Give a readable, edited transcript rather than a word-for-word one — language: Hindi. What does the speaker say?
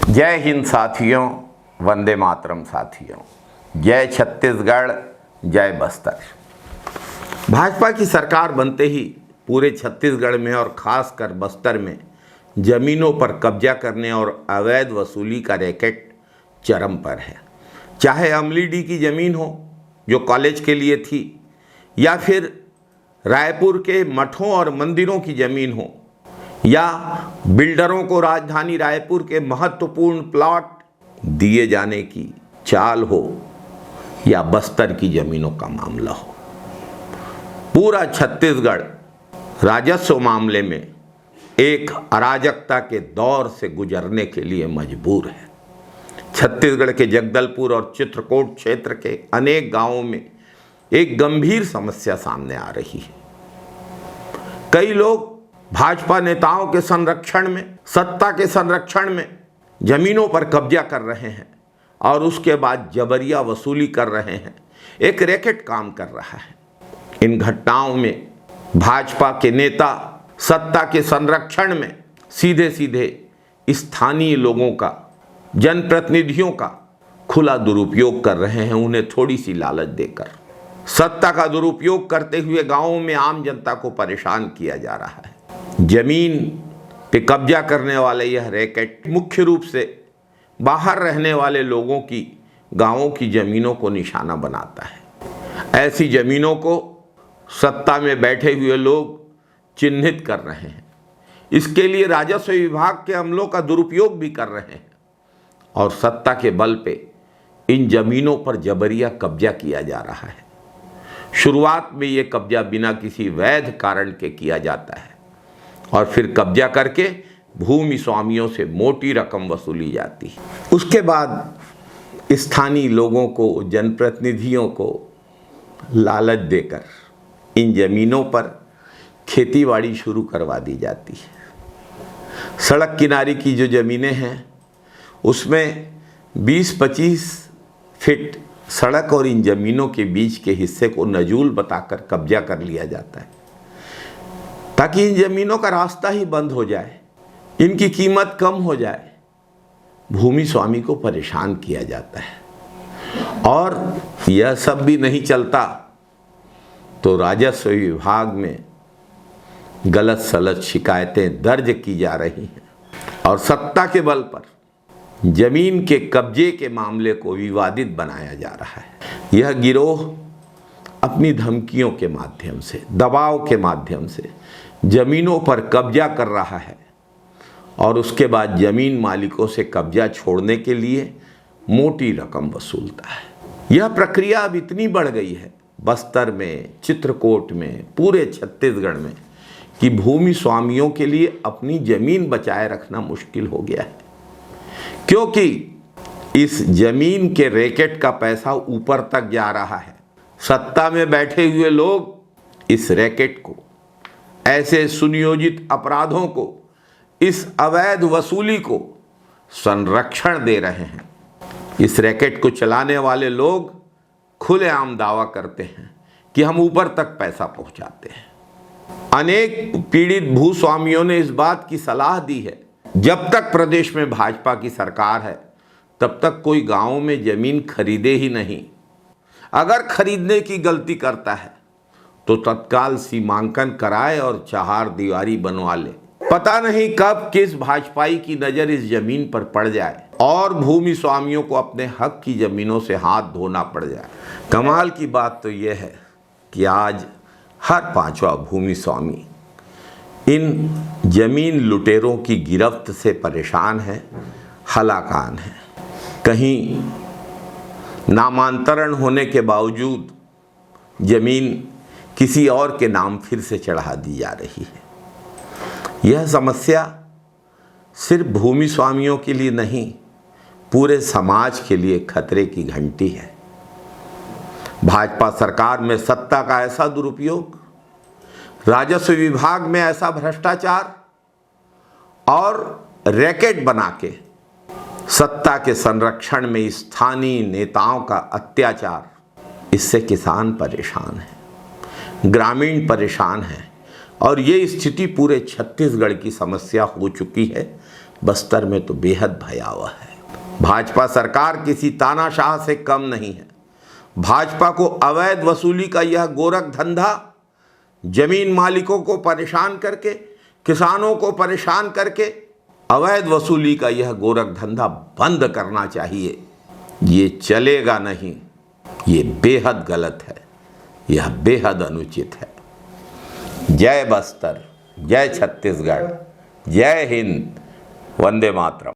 जय हिंद साथियों, वंदे मातरम साथियों, जय छत्तीसगढ़, जय बस्तर। भाजपा की सरकार बनते ही पूरे छत्तीसगढ़ में और खासकर बस्तर में जमीनों पर कब्जा करने और अवैध वसूली का रैकेट चरम पर है। चाहे अमली डी की ज़मीन हो जो कॉलेज के लिए थी, या फिर रायपुर के मठों और मंदिरों की ज़मीन हो, या बिल्डरों को राजधानी रायपुर के महत्वपूर्ण प्लॉट दिए जाने की चाल हो, या बस्तर की ज़मीनों का मामला हो, पूरा छत्तीसगढ़ राजस्व मामले में एक अराजकता के दौर से गुजरने के लिए मजबूर है। छत्तीसगढ़ के जगदलपुर और चित्रकोट क्षेत्र के अनेक गांवों में एक गंभीर समस्या सामने आ रही है। कई लोग भाजपा नेताओं के संरक्षण में, सत्ता के संरक्षण में जमीनों पर कब्जा कर रहे हैं और उसके बाद जबरिया वसूली कर रहे हैं। एक रैकेट काम कर रहा है। इन घटनाओं में भाजपा के नेता सत्ता के संरक्षण में सीधे सीधे स्थानीय लोगों का, जनप्रतिनिधियों का खुला दुरुपयोग कर रहे हैं, उन्हें थोड़ी सी लालच देकर। सत्ता का दुरुपयोग करते हुए गांवों में आम जनता को परेशान किया जा रहा है। जमीन पे कब्जा करने वाले यह रैकेट मुख्य रूप से बाहर रहने वाले लोगों की गांवों की ज़मीनों को निशाना बनाता है। ऐसी ज़मीनों को सत्ता में बैठे हुए लोग चिन्हित कर रहे हैं। इसके लिए राजस्व विभाग के अमलों का दुरुपयोग भी कर रहे हैं और सत्ता के बल पे इन ज़मीनों पर जबरिया कब्जा किया जा रहा है। शुरुआत में ये कब्जा बिना किसी वैध कारण के किया जाता है और फिर कब्जा करके भूमि स्वामियों से मोटी रकम वसूली जाती है। उसके बाद स्थानीय लोगों को, जनप्रतिनिधियों को लालच देकर इन ज़मीनों पर खेतीबाड़ी शुरू करवा दी जाती है। सड़क किनारे की जो ज़मीनें हैं उसमें 20-25 फीट सड़क और इन ज़मीनों के बीच के हिस्से को नजूल बताकर कब्जा कर लिया जाता है ताकि इन ज़मीनों का रास्ता ही बंद हो जाए, इनकी कीमत कम हो जाए। भूमि स्वामी को परेशान किया जाता है और यह सब भी नहीं चलता तो राजस्व विभाग में गलत सलत शिकायतें दर्ज की जा रही हैं और सत्ता के बल पर जमीन के कब्जे के मामले को विवादित बनाया जा रहा है। यह गिरोह अपनी धमकियों के माध्यम से, दबाव के माध्यम से जमीनों पर कब्जा कर रहा है और उसके बाद जमीन मालिकों से कब्जा छोड़ने के लिए मोटी रकम वसूलता है। यह प्रक्रिया अब इतनी बढ़ गई है बस्तर में, चित्रकोट में, पूरे छत्तीसगढ़ में कि भूमि स्वामियों के लिए अपनी जमीन बचाए रखना मुश्किल हो गया है, क्योंकि इस जमीन के रैकेट का पैसा ऊपर तक जा रहा है। सत्ता में बैठे हुए लोग इस रैकेट को, ऐसे सुनियोजित अपराधों को, इस अवैध वसूली को संरक्षण दे रहे हैं। इस रैकेट को चलाने वाले लोग खुलेआम दावा करते हैं कि हम ऊपर तक पैसा पहुंचाते हैं। अनेक पीड़ित भूस्वामियों ने इस बात की सलाह दी है, जब तक प्रदेश में भाजपा की सरकार है तब तक कोई गांव में जमीन खरीदे ही नहीं। अगर खरीदने की गलती करता है तो तत्काल सीमांकन कराए और चार दीवारी बनवा ले। पता नहीं कब किस भाजपाई की नज़र इस जमीन पर पड़ जाए और भूमि स्वामियों को अपने हक की ज़मीनों से हाथ धोना पड़ जाए। कमाल की बात तो यह है कि आज हर पांचवा भूमि स्वामी इन जमीन लुटेरों की गिरफ्त से परेशान है, हलाकान है। कहीं नामांतरण होने के बावजूद जमीन किसी और के नाम फिर से चढ़ा दी जा रही है। यह समस्या सिर्फ भूमि स्वामियों के लिए नहीं, पूरे समाज के लिए खतरे की घंटी है। भाजपा सरकार में सत्ता का ऐसा दुरुपयोग, राजस्व विभाग में ऐसा भ्रष्टाचार और रैकेट बना के सत्ता के संरक्षण में स्थानीय नेताओं का अत्याचार, इससे किसान परेशान है, ग्रामीण परेशान है और ये स्थिति पूरे छत्तीसगढ़ की समस्या हो चुकी है। बस्तर में तो बेहद भयावह है। भाजपा सरकार किसी तानाशाह से कम नहीं है। भाजपा को अवैध वसूली का यह गोरख धंधा, जमीन मालिकों को परेशान करके, किसानों को परेशान करके अवैध वसूली का यह गोरख धंधा बंद करना चाहिए। ये चलेगा नहीं, ये बेहद गलत है, यह बेहद अनुचित है। जय बस्तर, जय छत्तीसगढ़, जय हिंद, वंदे मातरम।